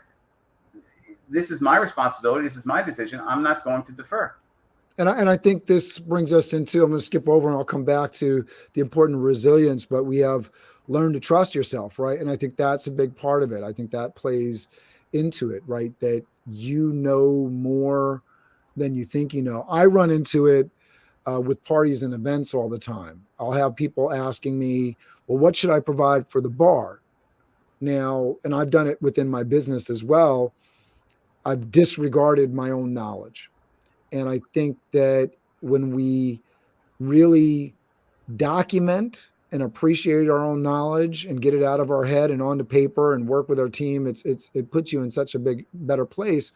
This is my responsibility. This is my decision. I'm not going to defer. And I think this brings us into, I'm going to skip over and I'll come back to the importance of resilience, but we have learned to trust yourself, right? And I think that's a big part of it. I think that plays into it, right? That you know more than you think you know. I run into it with parties and events all the time. I'll have people asking me, well, what should I provide for the bar? Now, and I've done it within my business as well. I've disregarded my own knowledge. And I think that when we really document and appreciate our own knowledge and get it out of our head and onto paper and work with our team, it puts you in such a better place.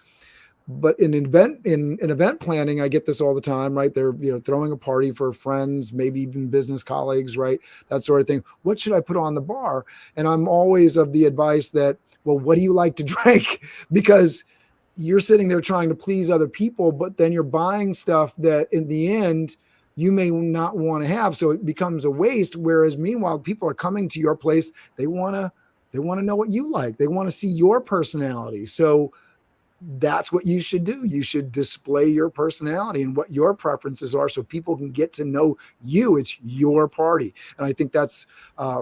But in event planning, I get this all the time, right? They're throwing a party for friends, maybe even business colleagues, right? That sort of thing. What should I put on the bar? And I'm always of the advice that, well, what do you like to drink? Because you're sitting there trying to please other people, but then you're buying stuff that in the end you may not want to have. So it becomes a waste. Whereas meanwhile, people are coming to your place. They want to know what you like. They want to see your personality. So that's what you should do. You should display your personality and what your preferences are so people can get to know you. It's your party. And I think that's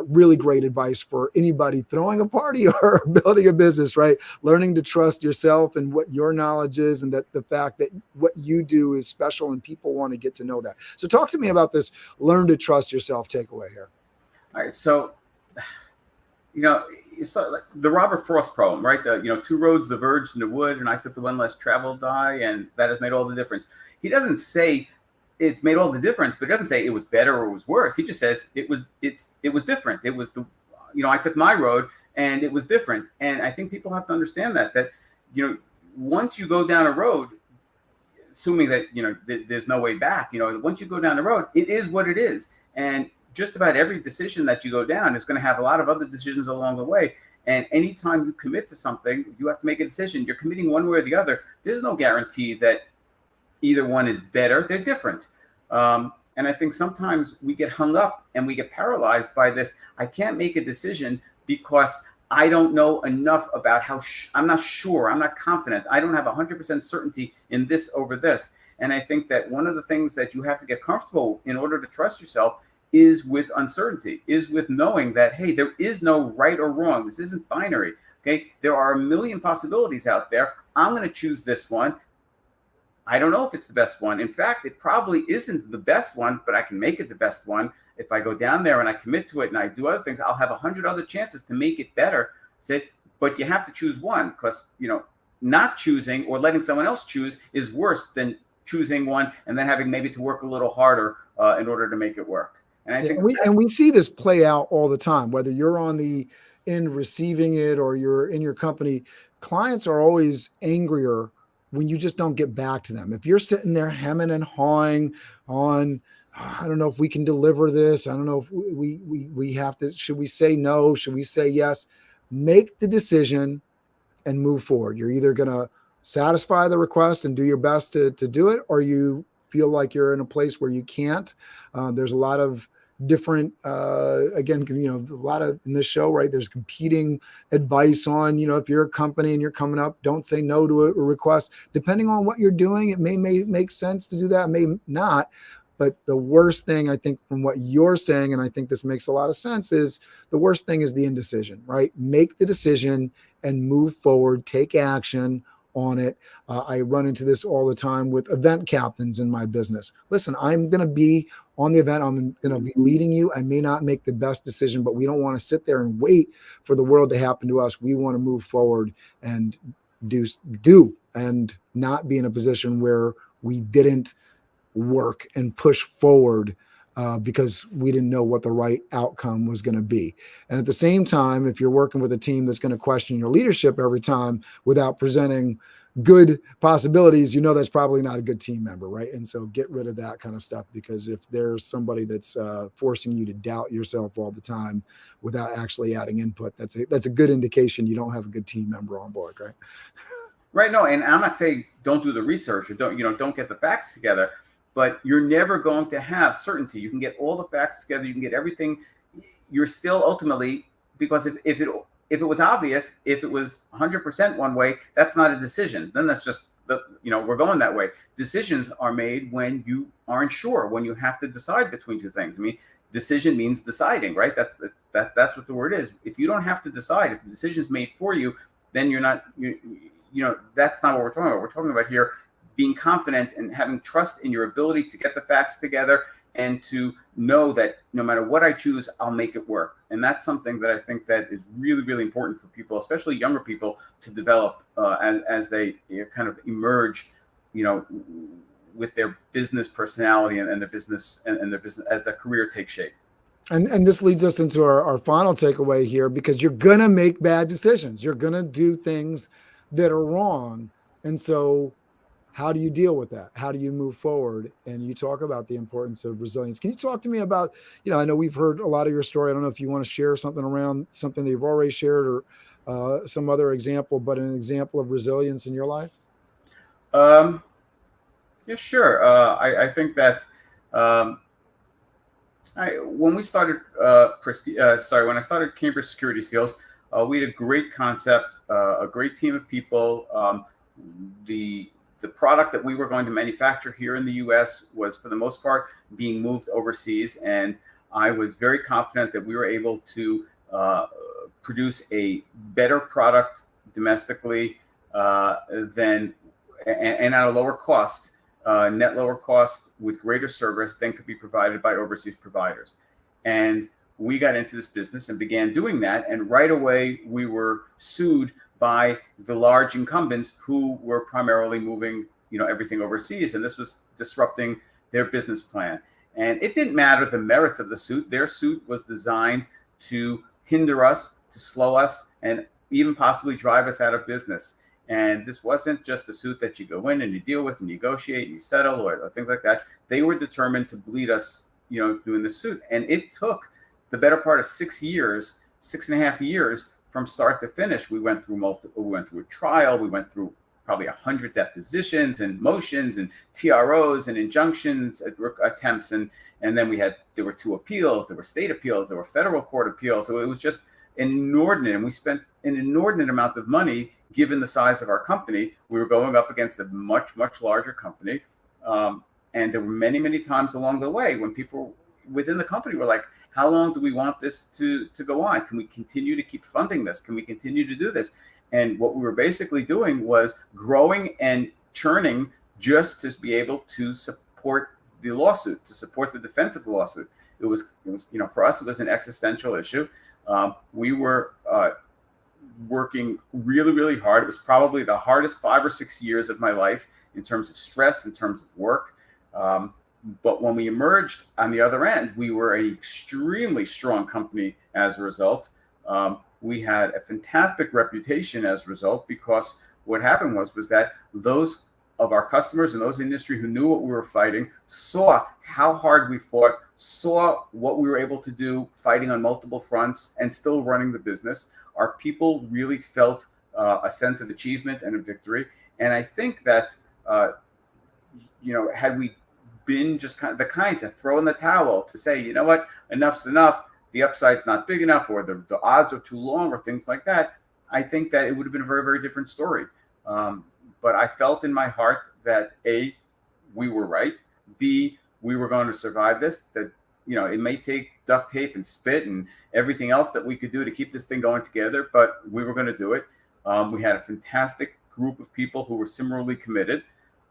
really great advice for anybody throwing a party or building a business, right? Learning to trust yourself and what your knowledge is, and that the fact that what you do is special and people want to get to know that. So talk to me about this learn to trust yourself takeaway here. All right. So, it's like the Robert Frost poem, right? Two roads diverged in the wood, and I took the one less traveled by, and that has made all the difference. He doesn't say it's made all the difference, but he doesn't say it was better or it was worse. He just says it was different. It was I took my road and it was different. And I think people have to understand that once you go down a road, assuming that there's no way back, once you go down the road, it is what it is. And just about every decision that you go down is going to have a lot of other decisions along the way. And anytime you commit to something, you have to make a decision. You're committing one way or the other. There's no guarantee that either one is better. They're different. And I think sometimes we get hung up and we get paralyzed by this. I can't make a decision because I don't know enough about I'm not sure. I'm not confident. I don't have 100% certainty in this over this. And I think that one of the things that you have to get comfortable in order to trust yourself is with uncertainty, is with knowing that, hey, there is no right or wrong. This isn't binary. Okay. There are a million possibilities out there. I'm going to choose this one. I don't know if it's the best one. In fact, it probably isn't the best one, but I can make it the best one. If I go down there and I commit to it and I do other things, I'll have 100 other chances to make it better. But you have to choose one, because, not choosing or letting someone else choose is worse than choosing one and then having maybe to work a little harder in order to make it work. And I think we see this play out all the time, whether you're on the end receiving it or you're in your company. Clients are always angrier when you just don't get back to them. If you're sitting there hemming and hawing on, I don't know if we can deliver this. I don't know if we have to, should we say no? Should we say yes? Make the decision and move forward. You're either going to satisfy the request and do your best to do it, or you feel like you're in a place where you can't. There's a lot of different, again, a lot of in this show, right? There's competing advice on, if you're a company and you're coming up, don't say no to a request. Depending on what you're doing, it may make sense to do that, may not. But the worst thing, I think, from what you're saying, and I think this makes a lot of sense, is the worst thing is the indecision, right? Make the decision and move forward, take action on it. I run into this all the time with event captains in my business. Listen, I'm going to be on the event. I'm going to be leading you. I may not make the best decision, but we don't want to sit there and wait for the world to happen to us. We want to move forward and do and not be in a position where we didn't work and push forward because we didn't know what the right outcome was going to be. And at the same time, if you're working with a team that's going to question your leadership every time without presenting good possibilities, that's probably not a good team member, right? And so get rid of that kind of stuff, because if there's somebody that's forcing you to doubt yourself all the time without actually adding input, that's a good indication you don't have a good team member on board, right? Right. No, and I'm not saying don't do the research or don't get the facts together. But you're never going to have certainty. You can get all the facts together. You can get everything. You're still ultimately, because if it was obvious, if it was 100% one way, that's not a decision. Then that's just we're going that way. Decisions are made when you aren't sure, when you have to decide between two things. I mean, decision means deciding, right? That's what the word is. If you don't have to decide, if the decision's made for you, then you're not. That's not what we're talking about. We're talking about here being confident and having trust in your ability to get the facts together and to know that no matter what I choose, I'll make it work. And that's something that I think that is really, really important for people, especially younger people, to develop as they kind of emerge, with their business personality and their business and their business as their career takes shape. And this leads us into our final takeaway here, because you're going to make bad decisions. You're going to do things that are wrong. And so how do you deal with that? How do you move forward? And you talk about the importance of resilience. Can you talk to me about, I know we've heard a lot of your story. I don't know if you want to share something around something that you've already shared or some other example, but an example of resilience in your life? Yeah, sure. I think that when we started, when I started Cambridge Security Seals, we had a great concept, a great team of people. The product that we were going to manufacture here in the U.S. was, for the most part, being moved overseas. And I was very confident that we were able to produce a better product domestically and at a lower cost, net lower cost, with greater service than could be provided by overseas providers. And we got into this business and began doing that. And right away, we were sued by the large incumbents who were primarily moving, everything overseas. And this was disrupting their business plan. And it didn't matter the merits of the suit. Their suit was designed to hinder us, to slow us, and even possibly drive us out of business. And this wasn't just a suit that you go in and you deal with and negotiate and you settle or things like that. They were determined to bleed us, doing the suit. And it took the better part of 6 years, 6.5 years, from start to finish. We went through a trial. We went through probably 100 depositions and motions and TROs and injunctions attempts. And then there were 2 appeals, there were state appeals, there were federal court appeals. So it was just inordinate. And we spent an inordinate amount of money given the size of our company. We were going up against a much, much larger company. And there were many, many times along the way when people within the company were like, how long do we want this to go on? Can we continue to keep funding this? Can we continue to do this? And what we were basically doing was growing and churning just to be able to support the lawsuit, to support the defense of the lawsuit. It was, for us, it was an existential issue. We were working really, really hard. It was probably the hardest 5 or 6 years of my life in terms of stress, in terms of work. But when we emerged on the other end, we were an extremely strong company as a result. We had a fantastic reputation as a result, because what happened was that those of our customers in those industry who knew what we were fighting saw how hard we fought, saw what we were able to do fighting on multiple fronts and still running the business. Our people really felt a sense of achievement and a victory. And I think that, had we been just the kind to throw in the towel, to say, you know what, enough's enough, the upside's not big enough, or the odds are too long, or things like that, I think that it would have been a very, very different story. But I felt in my heart that A, we were right, B, we were going to survive this, that, it may take duct tape and spit and everything else that we could do to keep this thing going together, but we were going to do it. We had a fantastic group of people who were similarly committed.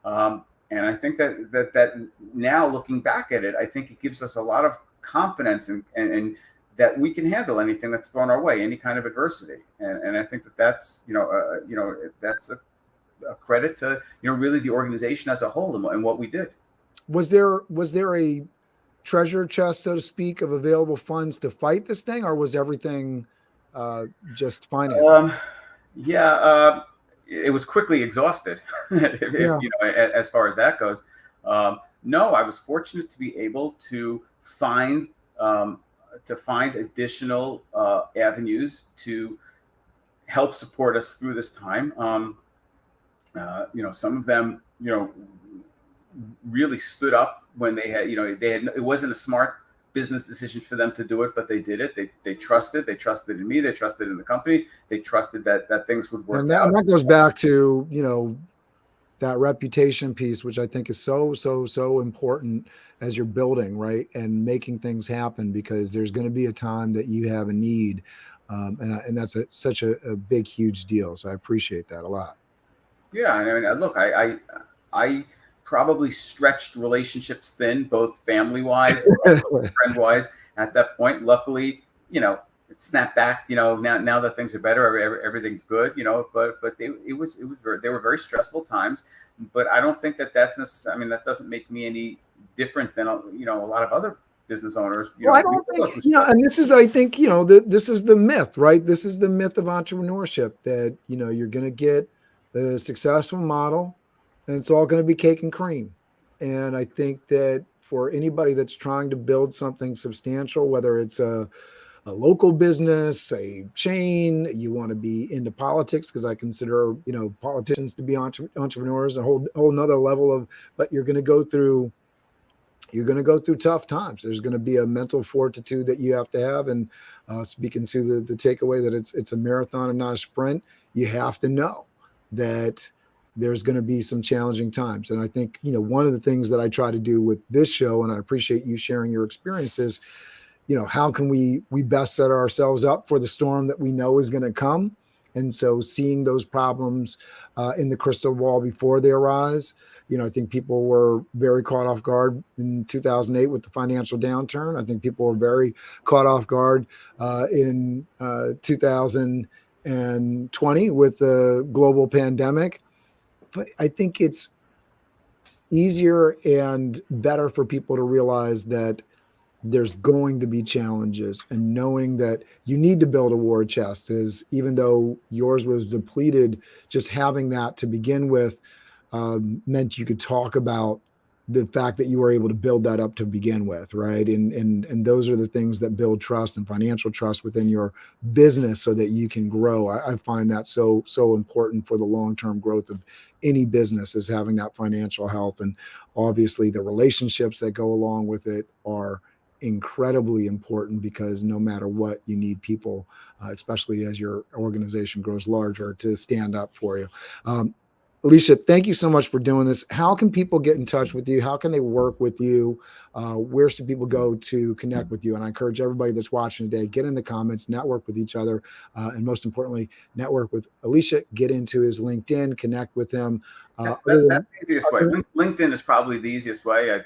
And I think that now, looking back at it, I think it gives us a lot of confidence and that we can handle anything that's thrown our way, any kind of adversity. And I think that's that's a credit to really the organization as a whole and what we did. Was there a treasure chest, so to speak, of available funds to fight this thing, or was everything just finance? It was quickly exhausted, as far as that goes. No, I was fortunate to be able to find additional avenues to help support us through this time. Some of them, really stood up when they had, it wasn't a smart business decision for them to do it, but they did it. They trusted in me. They trusted in the company. They trusted that things would work out. And that goes back to, that reputation piece, which I think is so important as you're building, right? And making things happen, because there's going to be a time that you have a need. And that's such a big, huge deal. So I appreciate that a lot. Yeah. I mean, look, I probably stretched relationships thin, both family-wise and friend-wise at that point. Luckily, it snapped back, now that things are better, everything's good, but they were very stressful times. But I don't think that's necessary. I mean, that doesn't make me any different than, a lot of other business owners. Well, I don't think, and this is, I think, this is the myth, right? This is the myth of entrepreneurship, that, you're going to get a successful model and it's all going to be cake and cream. And I think that for anybody that's trying to build something substantial, whether it's a local business, a chain, you want to be into politics, because I consider, politicians to be entrepreneurs, a whole nother level of, but you're going to go through tough times. There's going to be a mental fortitude that you have to have. And speaking to the takeaway that it's a marathon and not a sprint, you have to know that there's going to be some challenging times. And I think, one of the things that I try to do with this show, and I appreciate you sharing your experiences, how can we best set ourselves up for the storm that we know is going to come? And so seeing those problems in the crystal ball before they arise, I think people were very caught off guard in 2008 with the financial downturn. I think people were very caught off guard in 2020 with the global pandemic. But I think it's easier and better for people to realize that there's going to be challenges, and knowing that you need to build a war chest, is, even though yours was depleted, just having that to begin with meant you could talk about the fact that you were able to build that up to begin with, right? And those are the things that build trust and financial trust within your business so that you can grow. I find that so important for the long-term growth of any business, is having that financial health. And obviously the relationships that go along with it are incredibly important, because no matter what, you need people, especially as your organization grows larger, to stand up for you. Elisha, thank you so much for doing this. How can people get in touch with you? How can they work with you? Where should people go to connect with you? And I encourage everybody that's watching today, get in the comments, network with each other, and most importantly, network with Elisha, get into his LinkedIn, connect with him. That's the easiest way. LinkedIn is probably the easiest way. I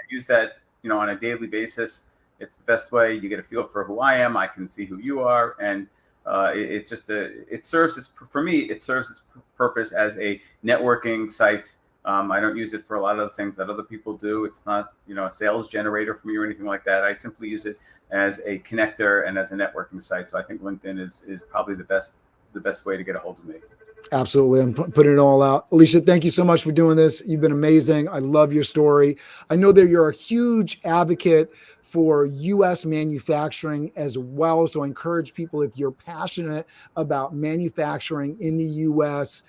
use that, on a daily basis. It's the best way. You get a feel for who I am. I can see who you are, and it serves its purpose as a networking site. I don't use it for a lot of the things that other people do. It's not, a sales generator for me or anything like that. I simply use it as a connector and as a networking site. So I think LinkedIn is probably the best way to get a hold of me. Absolutely. I'm putting it all out. Elisha, thank you so much for doing this. You've been amazing. I love your story. I know that you're a huge advocate for U.S. manufacturing as well. So I encourage people, if you're passionate about manufacturing in the U.S.,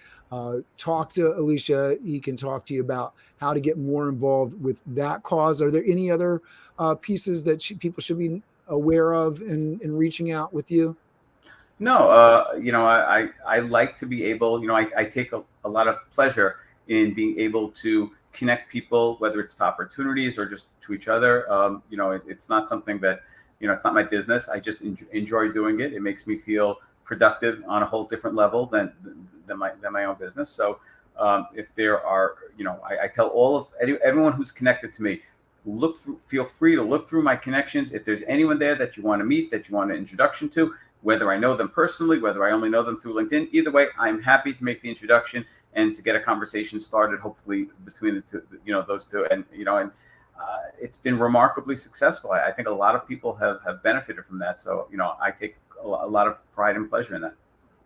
talk to Elisha. He can talk to you about how to get more involved with that cause. Are there any other pieces that people should be aware of in reaching out with you? No, I like to be able, I take a lot of pleasure in being able to connect people, whether it's to opportunities or just to each other. It's not something that, it's not my business. I just enjoy doing it. It makes me feel productive on a whole different level than my own business. So if there are, I tell everyone who's connected to me, feel free to look through my connections. If there's anyone there that you want to meet, that you want an introduction to, whether I know them personally, whether I only know them through LinkedIn, either way, I'm happy to make the introduction and to get a conversation started, hopefully between the two, those two. And, it's been remarkably successful. I think a lot of people have benefited from that. So, I take a lot of pride and pleasure in that.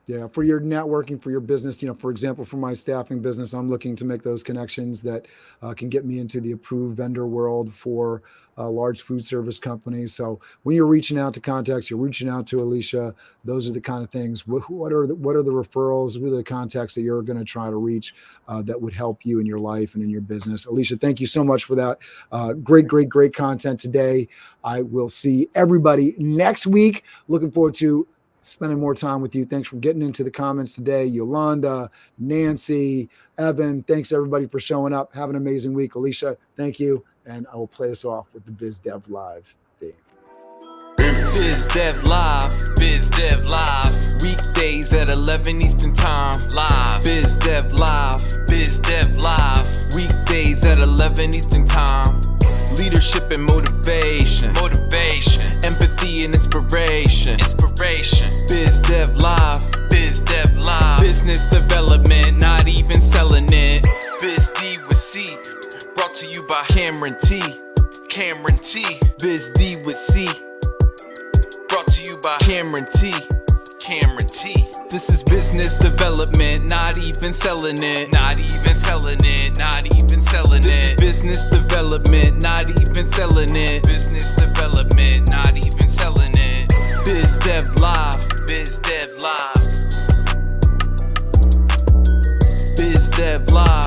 Yeah, for your networking, for your business, for example, for my staffing business, I'm looking to make those connections that can get me into the approved vendor world for large food service companies. So when you're reaching out to contacts, you're reaching out to Elisha. Those are the kind of things. What are the referrals? What are the contacts that you're going to try to reach that would help you in your life and in your business? Elisha, thank you so much for that. Great content today. I will see everybody next week. Looking forward to spending more time with you. Thanks for getting into the comments today. Yolanda, Nancy, Evan, thanks everybody for showing up. Have an amazing week. Elisha, thank you. And I will play us off with the Biz Dev Live theme. Biz Dev Live, Biz Dev Live. Weekdays at 11 Eastern Time, live. Biz Dev Live, Biz Dev Live. Weekdays at 11 Eastern Time. Leadership and motivation, empathy and inspiration, Biz Dev Live, Biz Dev Live. Business development, not even selling it. Biz D with C, brought to you by Cameron T. Biz D with C, brought to you by Cameron T. This is business development, not even selling it. This is business development, not even selling it. Biz Dev Live, Biz Dev Live.